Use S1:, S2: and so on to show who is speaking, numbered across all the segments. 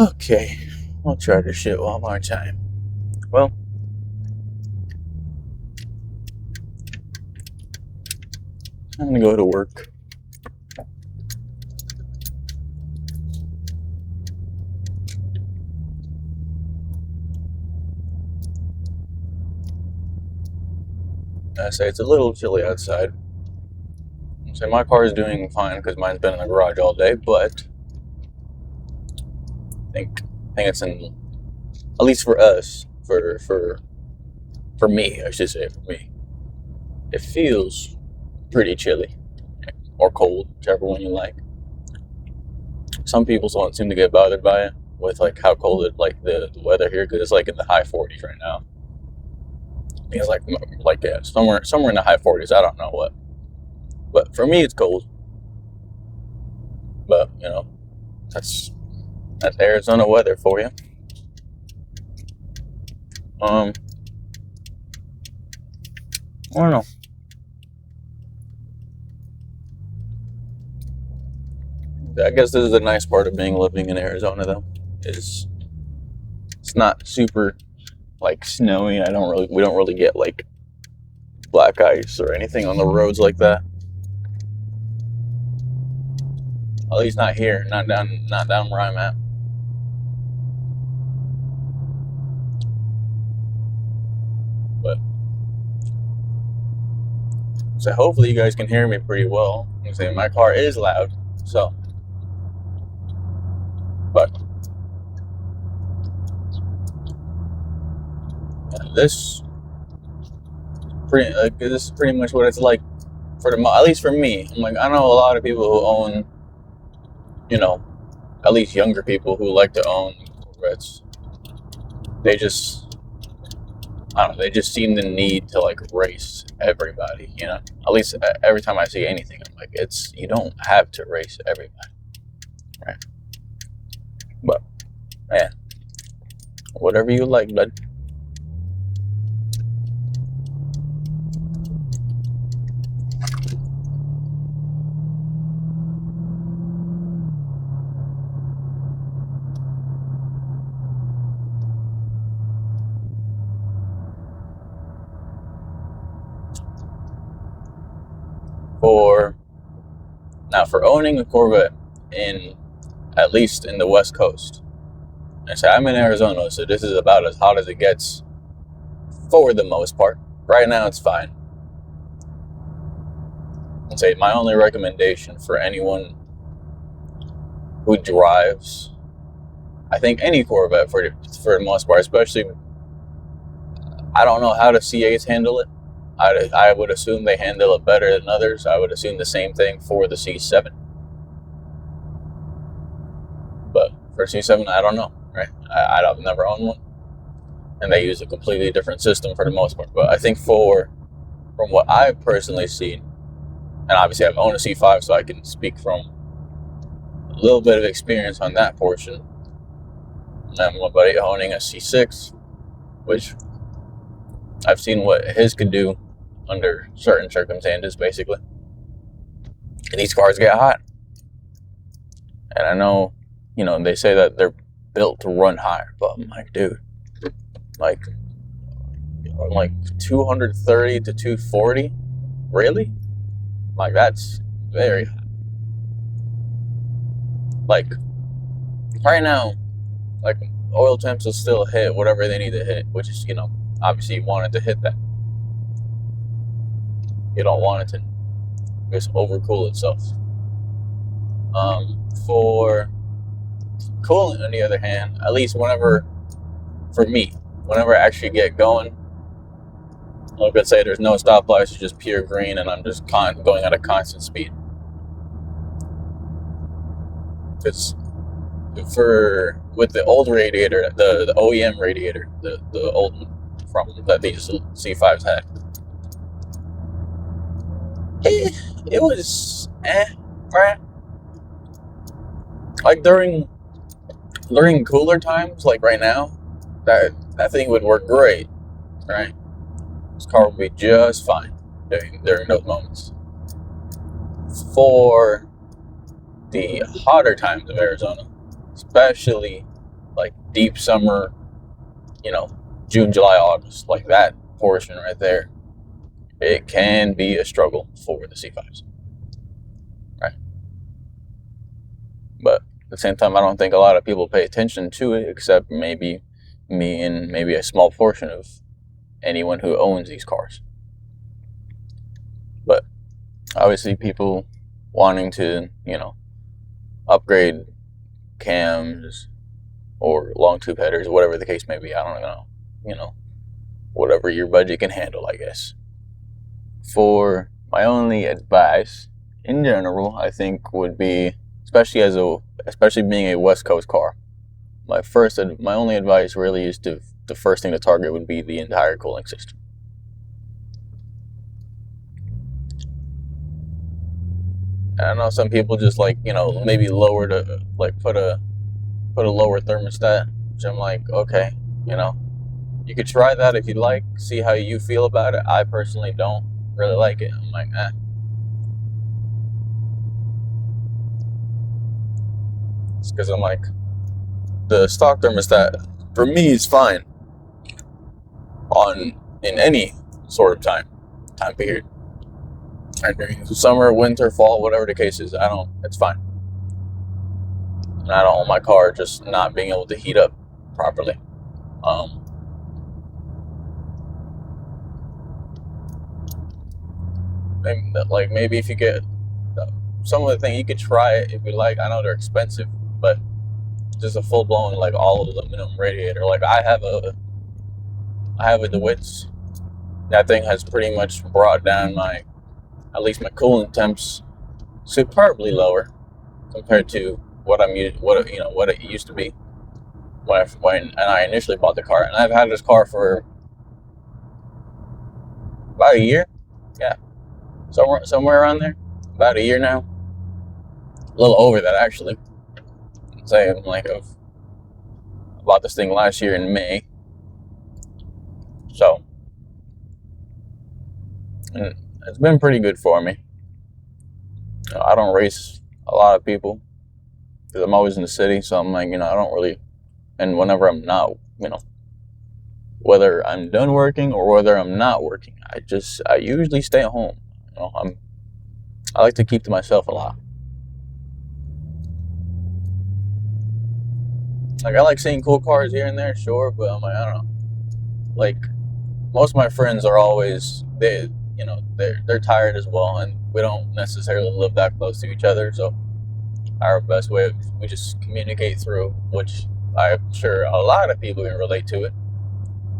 S1: Okay, we'll try this shit one more time. Well, I'm gonna go to work. I say it's a little chilly outside. I say my car is doing fine because mine's been in the garage all day, but I think it's in, at least for us, for me, I should say, for me, it feels pretty chilly or cold, whichever one you like. Some people don't seem to get bothered by it with like how cold it like the weather here because it's like in the high 40s right now. I think it's like yeah, somewhere in the high 40s. I don't know what, but for me it's cold. But that's that's Arizona weather for you. I don't know. I guess this is the nice part of living in Arizona though. Is it's not super like snowy. We don't really get like black ice or anything on the roads like that. At least not here, not down where I'm at. But so hopefully you guys can hear me pretty well. I'm saying my car is loud, so but this this is pretty much what it's like for at least for me. I'm like I know a lot of people who own, you know, at least younger people who like to own Corvettes. They just I don't know. They just seem the need to like race everybody. At least every time I see anything, I'm like, you don't have to race everybody, right? But man, whatever you like, bud. For for owning a Corvette in at least in the West Coast, I say I'm in Arizona, so this is about as hot as it gets for the most part. Right now, it's fine. I'd say my only recommendation for anyone who drives, I think any Corvette for the most part, especially, I don't know how the C8s handle it. I would assume they handle it better than others. I would assume the same thing for the C7. But for C7, I don't know, right? I've never owned one. And they use a completely different system for the most part. But I think from what I've personally seen, and obviously I've owned a C5, so I can speak from a little bit of experience on that portion. And my buddy owning a C6, which I've seen what his could do under certain circumstances, basically. And these cars get hot. And I know, they say that they're built to run higher, but I'm like, dude, like 230 to 240? Really? Like, that's very hot. Like, right now, like, oil temps will still hit whatever they need to hit, which is, obviously you want it to hit that. You don't want it to just overcool itself. For coolant, on the other hand, at least for me, whenever I actually get going, like let's say there's no stoplights, it's just pure green, and I'm just going at a constant speed. Because with the old radiator, the OEM radiator, the old from that these C5s had, it was right. Like during cooler times, like right now, that thing would work great, right? This car would be just fine during those moments. For the hotter times of Arizona, especially like deep summer, June, July, August, like that portion right there, it can be a struggle for the C5s, right? But at the same time, I don't think a lot of people pay attention to it, except maybe me and maybe a small portion of anyone who owns these cars. But obviously, people wanting to, upgrade cams or long tube headers, whatever the case may be, I don't know, whatever your budget can handle, I guess. For my only advice in general, I think would be, especially being a West Coast car, my only advice really is the first thing to target would be the entire cooling system. And I know some people just maybe lower put a lower thermostat, which I'm like, okay, you could try that if you'd like, see how you feel about it. I personally don't really like it. I'm like, It's because I'm like, the stock thermostat for me is fine in any sort of time period. And during summer, winter, fall, whatever the case is, it's fine. And I don't want my car just not being able to heat up properly. Maybe if you get some of the things, you could try it if you like. I know they're expensive, but just a full blown all aluminum radiator. I have a DeWitt's. That thing has pretty much brought down at least my coolant temps superbly lower compared to what it used to be when I initially bought the car. And I've had this car for about a year. Yeah, somewhere around there. About a year now. A little over that, actually. I bought this thing last year in May. So, and it's been pretty good for me. I don't race a lot of people because I'm always in the city. So I'm like, I don't really. And whenever I'm not, whether I'm done working or whether I'm not working, I usually stay at home. I like to keep to myself a lot. I like seeing cool cars here and there, sure, but I'm like, I don't know. Most of my friends are always they're tired as well, and we don't necessarily live that close to each other. So our best way we just communicate through, which I'm sure a lot of people can relate to it,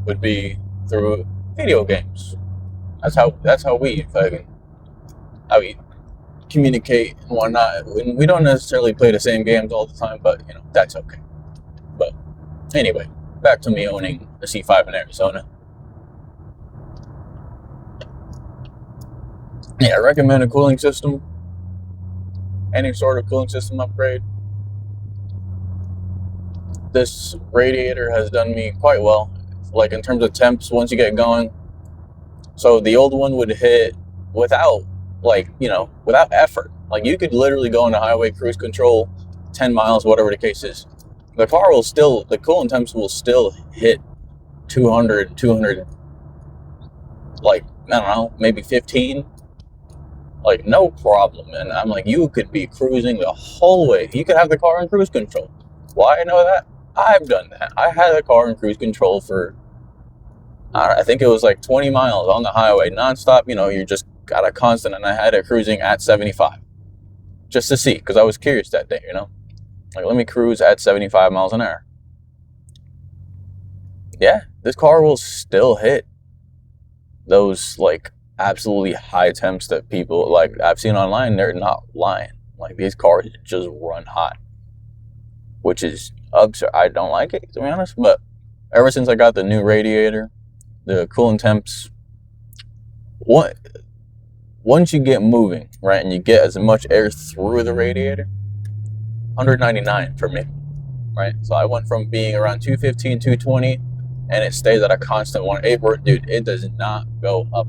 S1: would be through video games. That's how we communicate and whatnot. We don't necessarily play the same games all the time, but that's okay. But anyway, back to me owning a C5 in Arizona. Yeah, I recommend a cooling system. Any sort of cooling system upgrade. This radiator has done me quite well. In terms of temps, once you get going. So the old one would hit without effort. You could literally go into highway cruise control, 10 miles, whatever the case is. The coolant temps will still hit 200, I don't know, maybe 15. No problem. And I'm like, you could be cruising the whole way. You could have the car in cruise control. Why I know that? I've done that. I had the car in cruise control for, I think it was 20 miles on the highway, nonstop. You just got a constant, and I had it cruising at 75. Just to see, because I was curious that day, let me cruise at 75 miles an hour. Yeah, this car will still hit those absolutely high temps that people I've seen online. They're not lying. These cars just run hot, which is absurd. I don't like it, to be honest, but ever since I got the new radiator, the coolant temps, once you get moving, right, and you get as much air through the radiator, 199 for me, right? So I went from being around 215, 220, and it stays at a constant 1.8. Dude, it does not go up.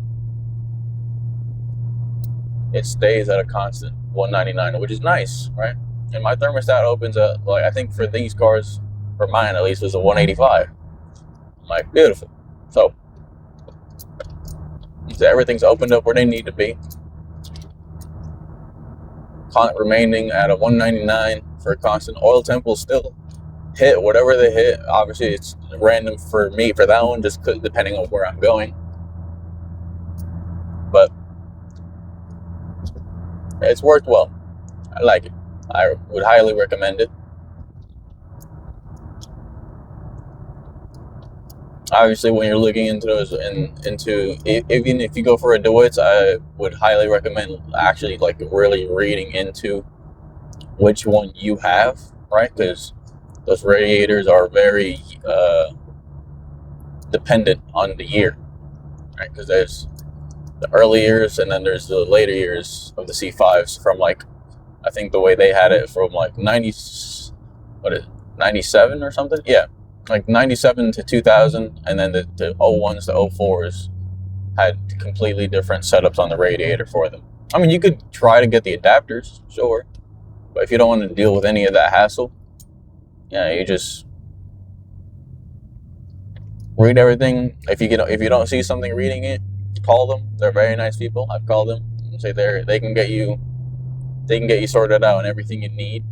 S1: It stays at a constant 199, which is nice, right? And my thermostat opens up, I think for these cars, for mine at least, was a 185. I'm like, beautiful. So everything's opened up where they need to be. Remaining at a 199 for a constant. Oil temp will still hit whatever they hit. Obviously, it's random for me for that one, just depending on where I'm going. But it's worked well. I like it. I would highly recommend it. Obviously, when you're looking into those, even if you go for a DeWitt's, I would highly recommend actually like really reading into which one you have, right? Because those radiators are very dependent on the year, right? Because there's the early years and then there's the later years of the C5s from like, I think the way they had it from like 97 or something? Yeah. Like 97 to 2000, and then the 01s to 04s had completely different setups on the radiator for them. I mean, you could try to get the adapters, sure, but if you don't want to deal with any of that hassle, yeah, you just read everything. If you don't see something reading it, call them. They're very nice people. I've called them. Say they can get you sorted out and everything you need.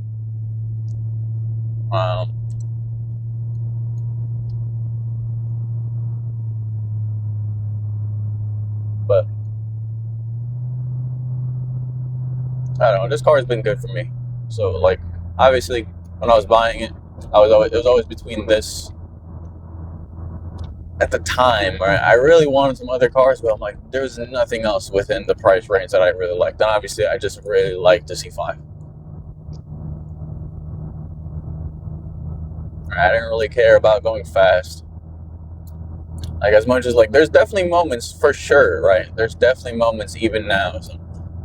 S1: But I don't know. This car has been good for me. So like, obviously, when I was buying it, it was always between this. At the time, right, I really wanted some other cars, but I'm like, there's nothing else within the price range that I really liked. And obviously, I just really liked the C5. I didn't really care about going fast. Like, as much as, like, there's definitely moments for sure, right? There's definitely moments even now, so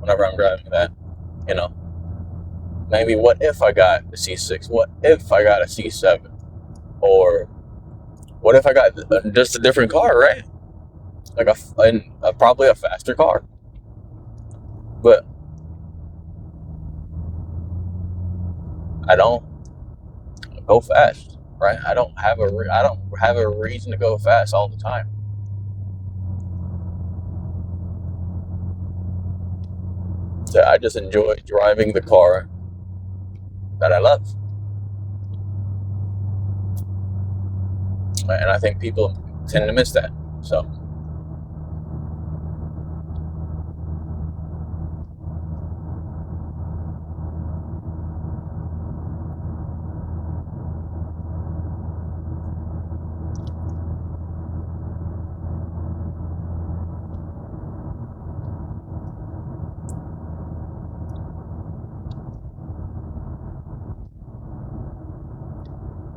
S1: whenever I'm driving that, you know, maybe what if I got a C6? What if I got a C7? Or what if I got just a different car, right? Like probably a faster car. But I don't go fast, right? I don't have a reason to go fast all the time. So I just enjoy driving the car that I love. And I think people tend to miss that. So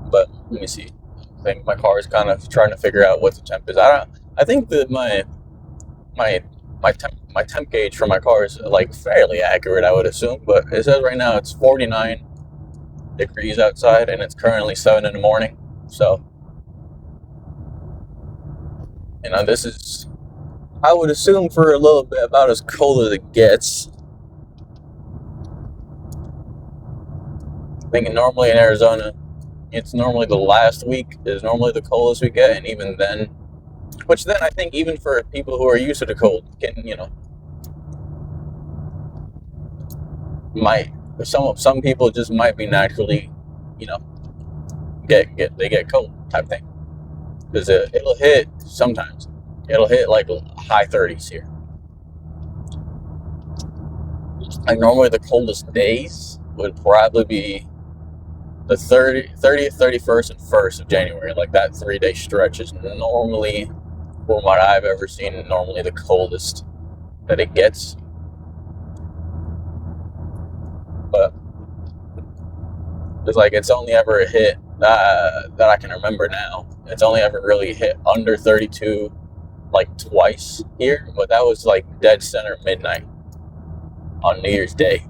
S1: but let me see. I think my car is kind of trying to figure out what the temp is. I think that my temp gauge for my car is like fairly accurate, I would assume. But it says right now it's 49 degrees outside, and it's currently 7 in the morning. So, you know, this is, I would assume, for a little bit about as cold as it gets. I think normally in Arizona, it's normally the last week is normally the coldest we get, and even then, which then I think even for people who are used to the cold, some people just might be naturally, they get cold type thing, because it'll hit sometimes. It'll hit like high 30s here. Like normally the coldest days would probably be the 30th, 31st, and 1st of January. Like that 3-day stretch is normally, from what I've ever seen, normally the coldest that it gets. But it's only ever hit that I can remember now. It's only ever really hit under 32 like twice here, but that was like dead center midnight on New Year's Day,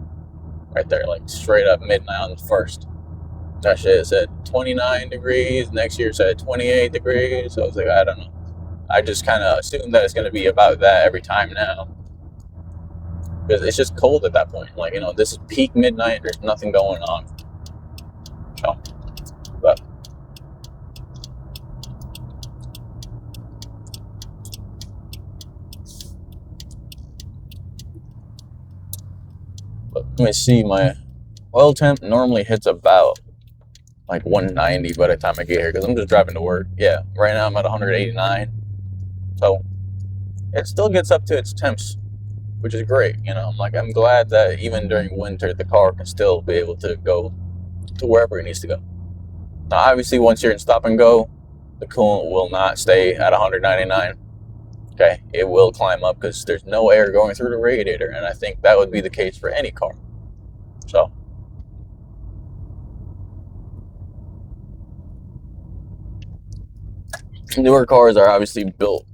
S1: right there, like straight up midnight on the 1st. That shit said 29 degrees. Next year said 28 degrees. So I was like, I don't know. I just kind of assume that it's going to be about that every time now, because it's just cold at that point. Like, this is peak midnight. There's nothing going on. So, but Let me see, my oil temp normally hits about like 190 by the time I get here, because I'm just driving to work. Yeah, right now I'm at 189. So it still gets up to its temps, which is great. I'm glad that even during winter, the car can still be able to go to wherever it needs to go. Now, obviously, once you're in stop and go, the coolant will not stay at 199. Okay, it will climb up because there's no air going through the radiator, and I think that would be the case for any car. So, newer cars are obviously built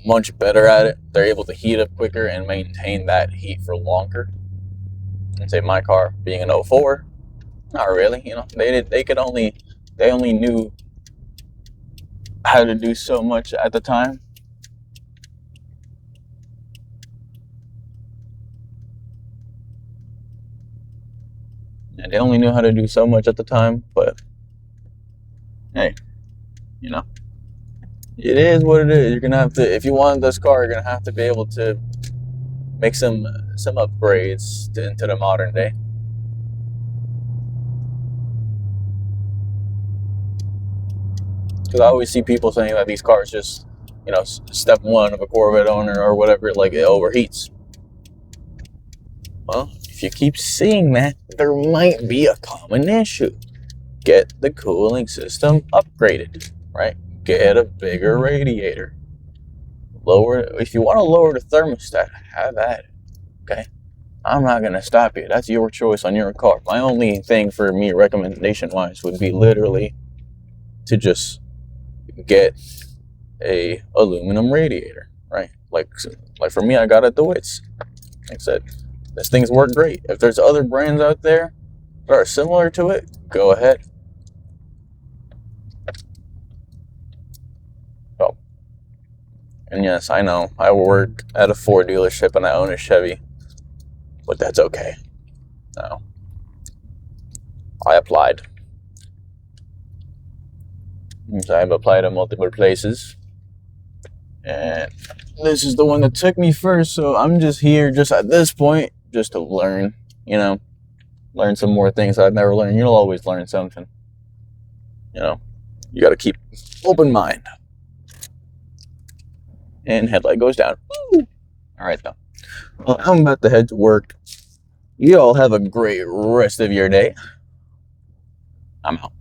S1: much better at it. They're able to heat up quicker and maintain that heat for longer. And say my car being an 04, not really. They only knew how to do so much at the time. And they only knew how to do so much at the time, but hey, it is what it is. You're gonna have to, if you want this car, you're gonna have to be able to make some upgrades into the modern day. Because I always see people saying that these cars just, step one of a Corvette owner or whatever, like it overheats. Well, if you keep seeing that, there might be a common issue. Get the cooling system upgraded, right? Get a bigger radiator. If you want to lower the thermostat, have at it, okay? I'm not going to stop you. That's your choice on your car. My only thing for me, recommendation-wise, would be literally to just get a aluminum radiator, right? Like for me, I got it at DeWitt's. Like I said, this thing's work great. If there's other brands out there that are similar to it, go ahead. Oh, and yes, I know I work at a Ford dealership and I own a Chevy, but that's okay. No, I applied. So I've applied to multiple places, and this is the one that took me first. So I'm just here, just at this point, just to learn. Learn some more things I've never learned. You'll always learn something. You got to keep open mind. And headlight goes down. Woo! All right, though. Well, I'm about to head to work. You all have a great rest of your day. I'm out.